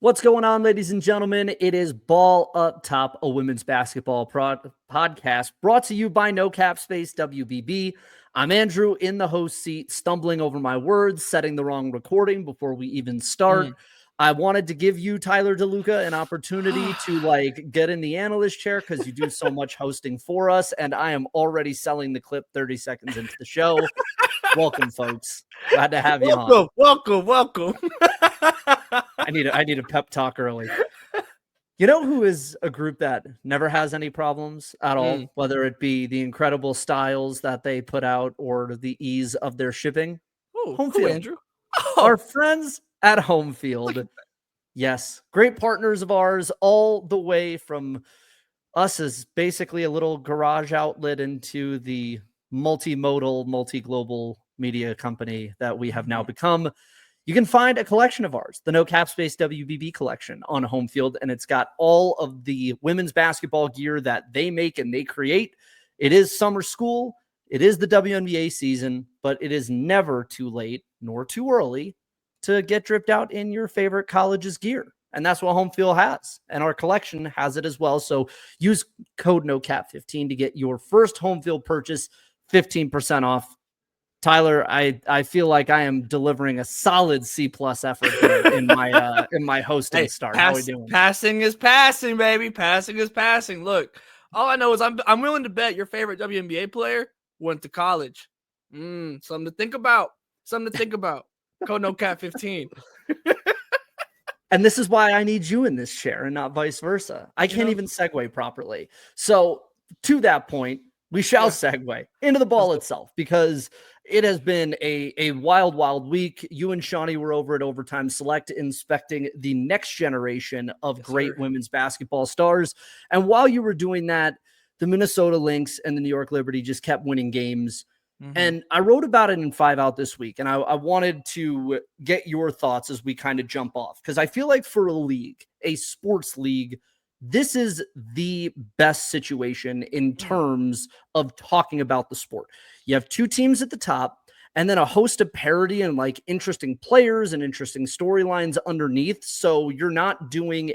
What's going on, ladies and gentlemen? It is Ball Up Top, a women's basketball podcast brought to you by No Cap Space WBB. I'm Andrew in the host seat, stumbling over my words, setting the wrong recording before we even start. I wanted to give you, Tyler DeLuca, an opportunity to get in the analyst chair because you do so much hosting for us, and I am already selling the clip 30 seconds into the show. Welcome, folks. Glad to have you on. Welcome. I need a pep talk early. You know who is a group that never has any problems at all, whether it be the incredible styles that they put out or the ease of their shipping? Home field, Andrew. Our friends at Home Field. Yes, great partners of ours, all the way from us as basically a little garage outlet into the multimodal, multi-global media company that we have now become. You can find a collection of ours, the No Cap Space WBB collection, on Home Field, and it's got all of the women's basketball gear that they make and they create. It is summer school. It is the WNBA season, but it is never too late nor too early to get dripped out in your favorite college's gear. And that's what Home Field has. And our collection has it as well. So use code NOCAP15 to get your first Home Field purchase 15% off. Tyler, I feel like I am delivering a solid C+ effort here in my hosting start. How are we doing? Passing is passing, baby. Passing is passing. Look, all I know is I'm willing to bet your favorite WNBA player went to college. Something to think about. Code NOCAP15. And this is why I need you in this chair and not vice versa. I can't even segue properly. So to that point, we shall segue into the ball itself, because it has been a wild, wild week. You and Shawnee were over at Overtime Select inspecting the next generation of great women's basketball stars. And while you were doing that, the Minnesota Lynx and the New York Liberty just kept winning games. And I wrote about it in 5 Out this week, and I wanted to get your thoughts as we kind of jump off, because I feel like for a league, a sports league, this is the best situation in terms of talking about the sport. You have 2 teams at the top and then a host of parity and interesting players and interesting storylines underneath. So you're not doing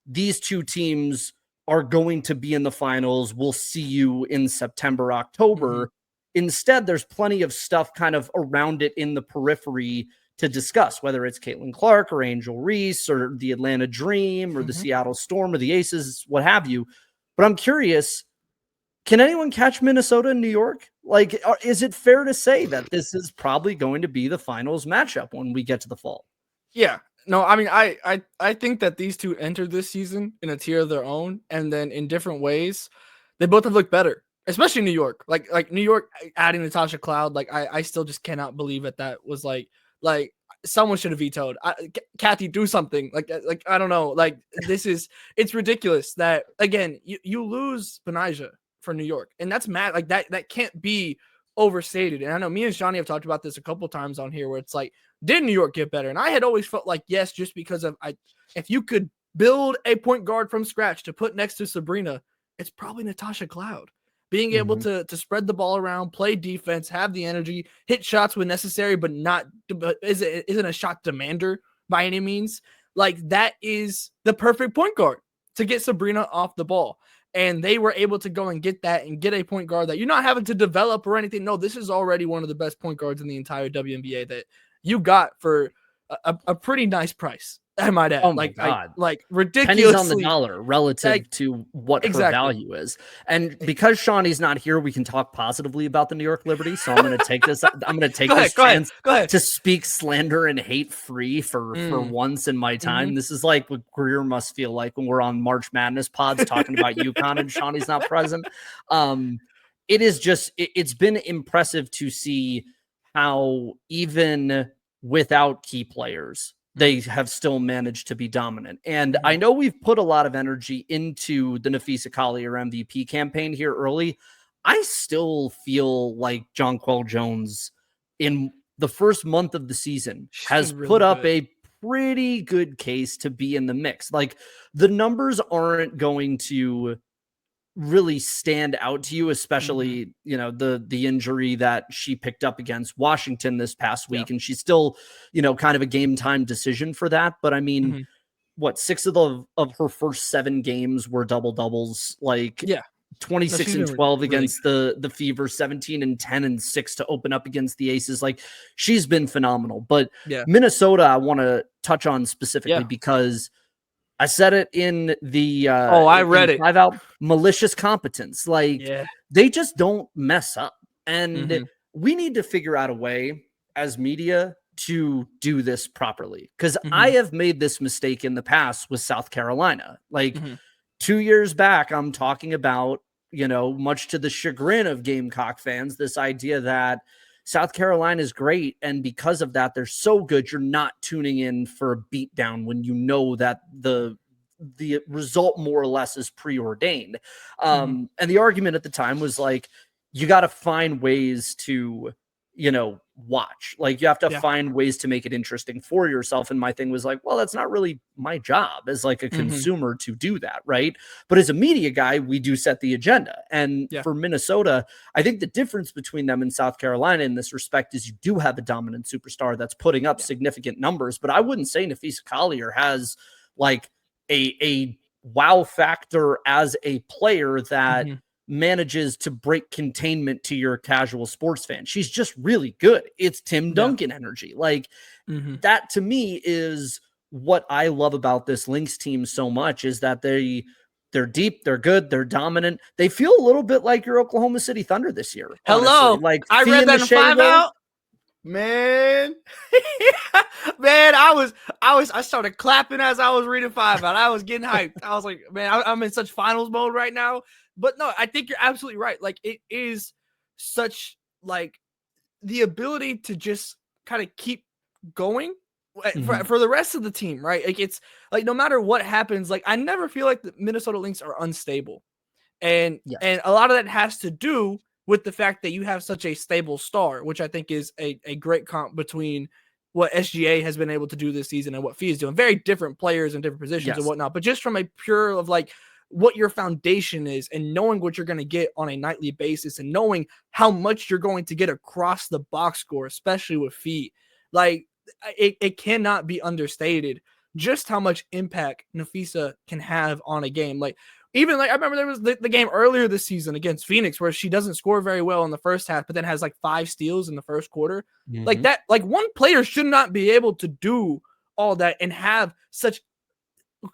these 2 teams are going to be in the finals. We'll see you in September, October. Instead, there's plenty of stuff kind of around it in the periphery to discuss, whether it's Caitlin Clark or Angel Reese or the Atlanta Dream or the Seattle Storm or the Aces, what have you. But I'm curious, can anyone catch Minnesota and New York? Is it fair to say that this is probably going to be the finals matchup when we get to the fall? Yeah. No, I mean, I think that these 2 entered this season in a tier of their own, and then in different ways, they both have looked better. Especially New York, like New York adding Natasha Cloud. I still just cannot believe that was like someone should have vetoed. Kathy, do something. I don't know. It's ridiculous that again you lose Benijah for New York, and that's mad. That can't be overstated. And I know me and Shawnee have talked about this a couple times on here, where it's like, did New York get better? And I had always felt like yes, just because of if you could build a point guard from scratch to put next to Sabrina, it's probably Natasha Cloud. Being able to spread the ball around, play defense, have the energy, hit shots when necessary, but isn't a shot demander by any means. That is the perfect point guard to get Sabrina off the ball. And they were able to go and get that and get a point guard that you're not having to develop or anything. No, this is already one of the best point guards in the entire WNBA that you got for a pretty nice price. I might add. Oh my God. Ridiculously. Pennies on the dollar relative to what her value is. And because Shawnee's not here, we can talk positively about the New York Liberty. So I'm going to take this. I'm going to take this chance to speak slander and hate free for once in my time. This is like what Greer must feel like when we're on March Madness pods talking about UConn and Shawnee's not present. It is just, it's been impressive to see how even without key players, they have still managed to be dominant. And I know we've put a lot of energy into the Nafisa Collier MVP campaign here early. I still feel like Jonquel Jones in the first month of the season has really put up a pretty good case to be in the mix. The numbers aren't going to really stand out to you, especially, the injury that she picked up against Washington this past Yeah. week. And she's still, kind of a game time decision for that. But I mean, what, 6 of her first 7 games were double doubles, like Yeah. No, 26 she's and been 12 really against the Fever, 17 and 10 and 6 to open up against the Aces. Like, she's been phenomenal. But Yeah. Minnesota, I want to touch on specifically Yeah. because I said it in the Oh, I read in it. 5-out, malicious competence. Like, Yeah. they just don't mess up. And Mhm. we need to figure out a way as media to do this properly. Because I Mhm. have made this mistake in the past with South Carolina. Like, Mhm. 2 years back, I'm talking about, much to the chagrin of Gamecock fans, this idea that South Carolina is great. And because of that, they're so good, you're not tuning in for a beatdown when you know that the result more or less is preordained. Mhm. And the argument at the time was like, you got to find ways to, watch. Like, you have to Yeah. find ways to make it interesting for yourself. And my thing was like, well, that's not really my job as like a Mhm. consumer to do that, right? But as a media guy, we do set the agenda. And Yeah. for Minnesota, I think the difference between them and South Carolina in this respect is you do have a dominant superstar that's putting up Yeah. significant numbers. But I wouldn't say Nafisa Collier has like a wow factor as a player that Mhm. manages to break containment to your casual sports fan. She's just really good. It's Tim Yeah. Duncan energy. Like, Mhm. that to me is what I love about this Lynx team so much, is that they're deep, they're good, they're dominant. They feel a little bit like your Oklahoma City Thunder this year, honestly. Hello. Like I Fee read and the that in Shea 5-out. role. Man, man, I started clapping as I was reading 5-out. I was getting hyped. I was like, man, I'm in such finals mode right now. But no, I think you're absolutely right. Like, it is such like the ability to just kind of keep going Mhm. for the rest of the team, right? Like, it's like no matter what happens, like I never feel like the Minnesota Lynx are unstable. And Yes. a lot of that has to do with the fact that you have such a stable star, which I think is a great comp between what SGA has been able to do this season and what Fee is doing. Very different players in different positions and Yes. whatnot, but just from a pure of like what your foundation is and knowing what you're going to get on a nightly basis and knowing how much you're going to get across the box score, especially with Fee. Like, it cannot be understated just how much impact Nafisa can have on a game. Like, even like I remember there was the game earlier this season against Phoenix where she doesn't score very well in the first half, but then has like 5 steals in the first quarter. Like Mhm. that, like one player should not be able to do all that and have such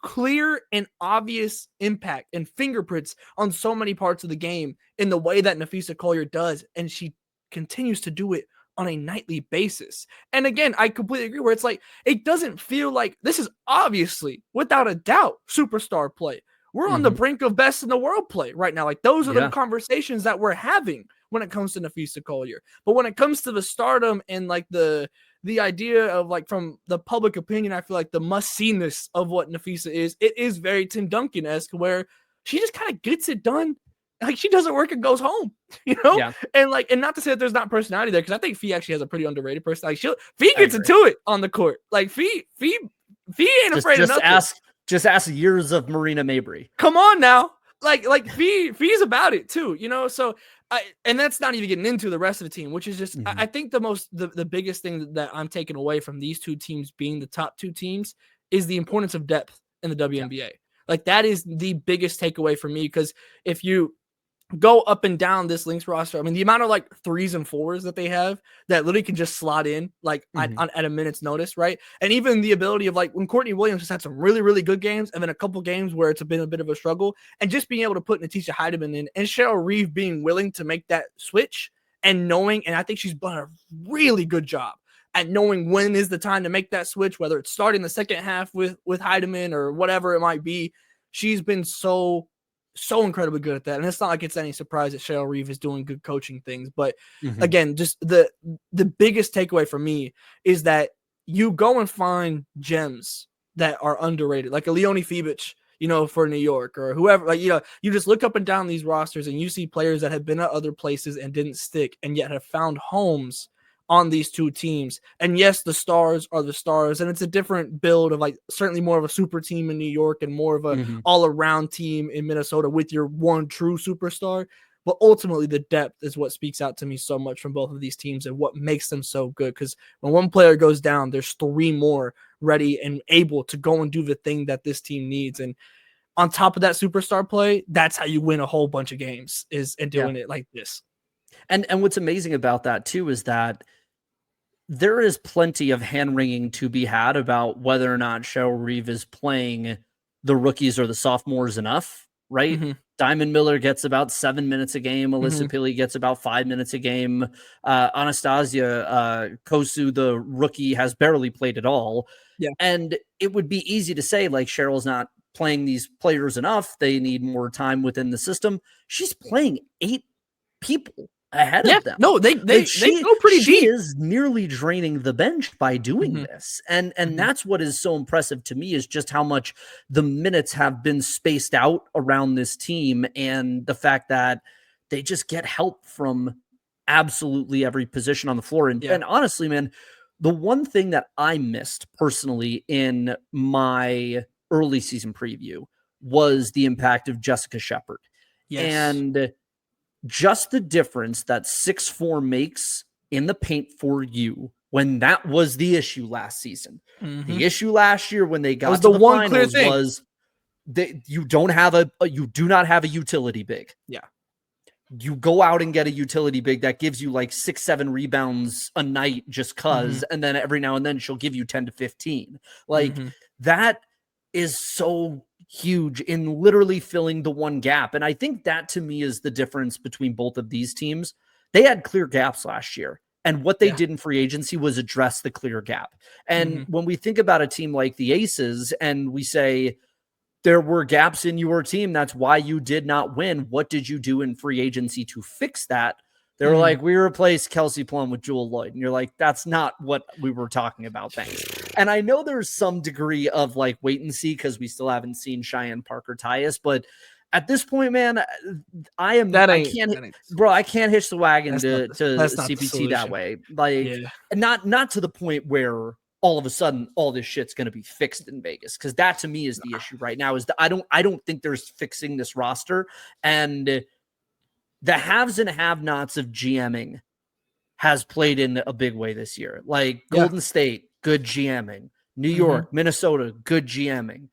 clear and obvious impact and fingerprints on so many parts of the game in the way that Nafisa Collier does. And she continues to do it on a nightly basis. And again, I completely agree where it's like, it doesn't feel like this is obviously, without a doubt, superstar play. We're on the Mhm. brink of best in the world play right now. Like, those are the Yeah. conversations that we're having when it comes to Nafisa Collier. But when it comes to the stardom and like the idea of like from the public opinion, I feel like the must-see-ness of what Nafisa is, it is very Tim Duncan-esque where she just kind of gets it done. Like, she does her work and goes home, you know? Yeah. And like, and not to say that there's not personality there, because I think Fee actually has a pretty underrated personality. Fee I gets agree. into it on the court. Like, Fee ain't Just afraid of just nothing. ask just ask years of Marina Mabry. Come on now. Like Fee's about it too, you know? So and that's not even getting into the rest of the team, which is just Mhm. I think the biggest thing that I'm taking away from these two teams being the top 2 teams is the importance of depth in the Yeah. WNBA. Like, that is the biggest takeaway for me, because if you go up and down this Lynx roster, I mean, the amount of like 3s and 4s that they have that literally can just slot in like Mhm. at a minute's notice, right? And even the ability of like when Courtney Williams has had some really, really good games and then a couple games where it's been a bit of a struggle, and just being able to put Natisha Heidemann in and Cheryl Reeve being willing to make that switch and knowing, and I think she's done a really good job at knowing when is the time to make that switch, whether it's starting the second half with Heidemann or whatever it might be. She's been so incredibly good at that. And it's not like it's any surprise that Cheryl Reeve is doing good coaching things. But Mhm. again, just the biggest takeaway for me is that you go and find gems that are underrated, like a Leonie Fiebich, you know, for New York or whoever. Like, you know, you just look up and down these rosters and you see players that have been at other places and didn't stick and yet have found homes on these two teams. And yes, the stars are the stars, and it's a different build of like certainly more of a super team in New York and more of a all-around team in Minnesota with your one true superstar. But ultimately, the depth is what speaks out to me so much from both of these teams and what makes them so good. Because when one player goes down, there's three more ready and able to go and do the thing that this team needs. And on top of that superstar play, that's how you win a whole bunch of games and doing it like this. And what's amazing about that too is that there is plenty of hand-wringing to be had about whether or not Cheryl Reeve is playing the rookies or the sophomores enough, right? Diamond Miller gets about 7 minutes a game. Alyssa Pili gets about 5 minutes a game. Anastasia Kosu, the rookie, has barely played at all. Yeah. And it would be easy to say, like, Cheryl's not playing these players enough. They need more time within the system. She's playing 8 people ahead of them. No, they go pretty deep. She is nearly draining the bench by doing this. And that's what is so impressive to me is just how much the minutes have been spaced out around this team and the fact that they just get help from absolutely every position on the floor. And honestly, man, the one thing that I missed personally in my early season preview was the impact of Jessica Shepard. And just the difference that 6'4" makes in the paint for you when that was the issue last season. The issue last year when they got to the finals was that you do not have a utility big. You go out and get a utility big that gives you like 6-7 rebounds a night just cuz, and then every now and then she'll give you 10 to 15. Like that is so huge in literally filling the one gap. And I think that to me is the difference between both of these teams. They had clear gaps last year. And what they did in free agency was address the clear gap. And when we think about a team like the Aces and we say there were gaps in your team, that's why you did not win. What did you do in free agency to fix that? They were like, we replaced Kelsey Plum with Jewel Lloyd. And you're like, that's not what we were talking about. Thanks. And I know there's some degree of like wait and see because we still haven't seen Cheyenne Parker Tyus. But at this point, man, I can't hitch the wagon to CPT that way. Like, not to the point where all of a sudden all this shit's going to be fixed in Vegas. Cause that to me is the issue right now is that I don't think there's fixing this roster. And the haves and have-nots of GMing has played in a big way this year. Like Golden State, good GMing. New York, Minnesota, good GMing.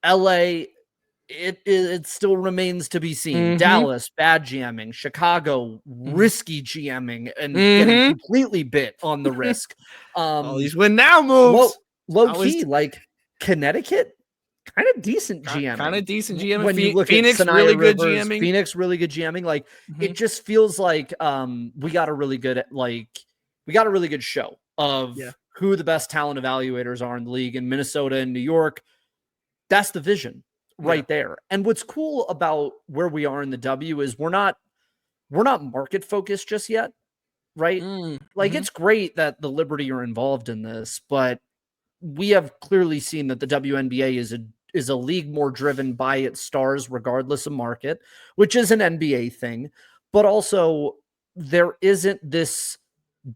LA, it still remains to be seen. Dallas, bad GMing. Chicago, risky GMing and getting completely bit on the risk. All these win now moves. Low key, like Connecticut, kind of decent GMing. Kind of decent GMing. When you look Phoenix, at really Rivers, good GMing. Phoenix, really good GMing. Like it just feels like we got a really good show of who the best talent evaluators are in the league in Minnesota and New York. That's the vision right there. And what's cool about where we are in the W is we're not market focused just yet, right? Like it's great that the Liberty are involved in this, but we have clearly seen that the WNBA is a league more driven by its stars regardless of market, which is an NBA thing, but also there isn't this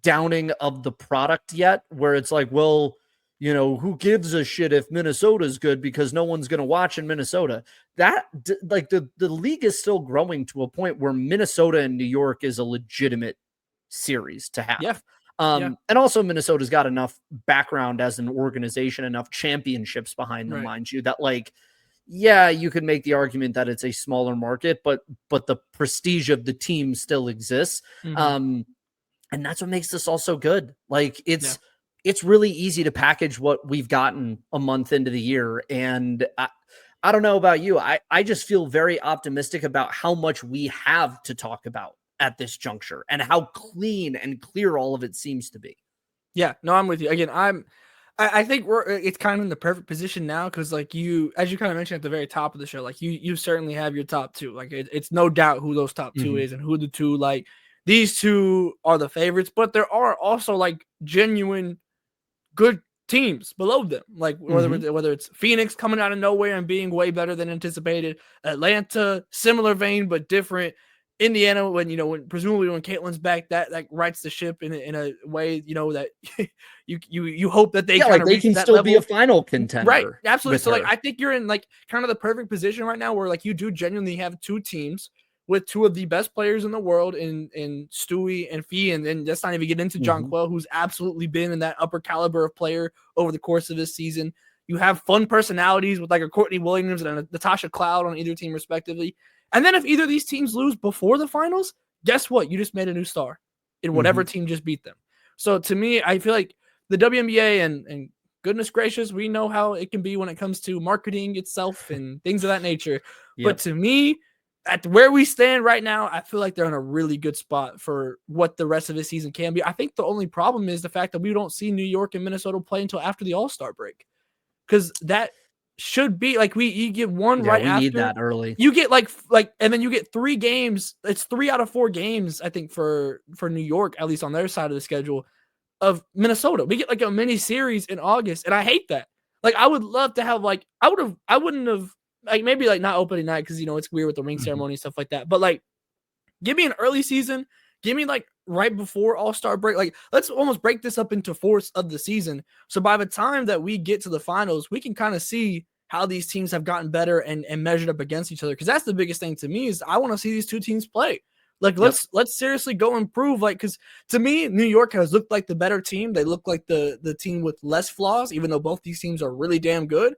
downing of the product yet where it's like, well, you know, who gives a shit if Minnesota's good because no one's going to watch in Minnesota. That like the league is still growing to a point where Minnesota and New York is a legitimate series to have. And also Minnesota's got enough background as an organization, enough championships behind them, mind you, that like, you could make the argument that it's a smaller market, but the prestige of the team still exists. And that's what makes this all so good. Like it's really easy to package what we've gotten a month into the year. And I don't know about you. I just feel very optimistic about how much we have to talk about at this juncture and how clean and clear all of it seems to be. Yeah, no, I'm with you. Again, I think it's kind of in the perfect position now because like as you kind of mentioned at the very top of the show, like you certainly have your top two. Like it's no doubt who those top two is and who the two, like these two are the favorites, but there are also like genuine good teams below them. Like whether it's Phoenix coming out of nowhere and being way better than anticipated, Atlanta, similar vein but different, Indiana, when presumably when Caitlin's back, that like rights the ship in a way, that you hope that they kind like of they reach can that still level. be a final Right. contender. Absolutely. With So like her. I think you're in like kind of the perfect position right now where like you do genuinely have two teams with two of the best players in the world in Stewie and Fee, and then let's not even get into John Quell, who's absolutely been in that upper caliber of player over the course of this season. You have fun personalities with like a Courtney Williams and a Natasha Cloud on either team respectively. And then if either of these teams lose before the finals, guess what? You just made a new star in whatever team just beat them. So to me, I feel like the WNBA and goodness gracious, we know how it can be when it comes to marketing itself and things of that nature. But to me, at where we stand right now, I feel like they're in a really good spot for what the rest of the season can be. I think the only problem is the fact that we don't see New York and Minnesota play until after the All-Star break. Because that should be like you get one right we need after. that early. You get like and then you get 3 games. It's 3 out of 4 games, I think, for New York, at least on their side of the schedule, of Minnesota. We get like a mini series in August, and I hate that. Like I would love to have like I wouldn't have like maybe like not opening night because it's weird with the ring ceremony and stuff like that. But like give me an early season. Give me like right before All-Star break. Like let's almost break this up into 4ths of the season. So by the time that we get to the finals, we can kind of see how these teams have gotten better and measured up against each other. Because that's the biggest thing to me is I want to see these two teams play. Like let's seriously go improve. Like because to me, New York has looked like the better team. They look like the team with less flaws, even though both these teams are really damn good.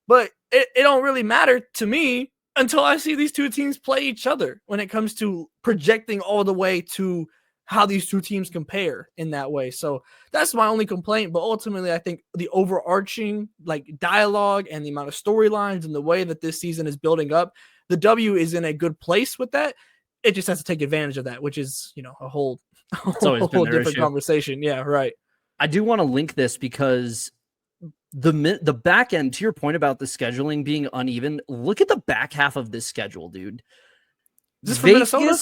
But it don't really matter to me until I see these two teams play each other when it comes to projecting all the way to how these two teams compare in that way. So that's my only complaint. But ultimately, I think the overarching like dialogue and the amount of storylines and the way that this season is building up, the W is in a good place with that. It just has to take advantage of that, which is, a whole different issue. conversation. Yeah, right. I do want to link this because the back end, to your point about the scheduling being uneven, look at the back half of this schedule, dude. Is this from Minnesota?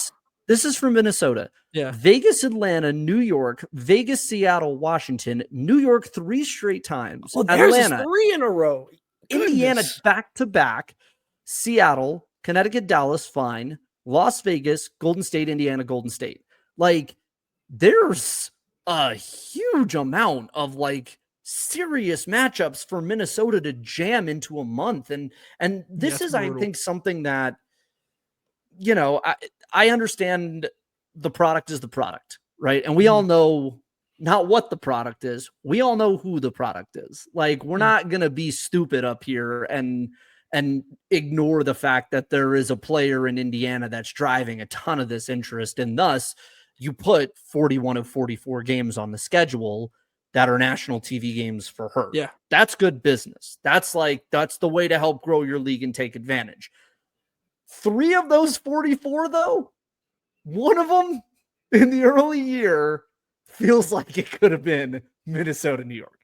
This is from Minnesota. Yeah. Vegas, Atlanta, New York, Vegas, Seattle, Washington, New York 3 straight times. Oh, there's Atlanta, 3 in a row. Goodness. Indiana back to back, Seattle, Connecticut, Dallas, fine. Las Vegas, Golden State, Indiana, Golden State. Like, there's a huge amount of like serious matchups for Minnesota to jam into a month. And this is, brutal. I think, something that, I understand the product is the product, right? And we all know not what the product is. We all know who the product is. Like, we're not going to be stupid up here and ignore the fact that there is a player in Indiana that's driving a ton of this interest. And thus you put 41 of 44 games on the schedule that are national TV games for her. Yeah. That's good business. That's the way to help grow your league and take advantage. 3 of those 44 though, one of them in the early year feels like it could have been Minnesota, New York.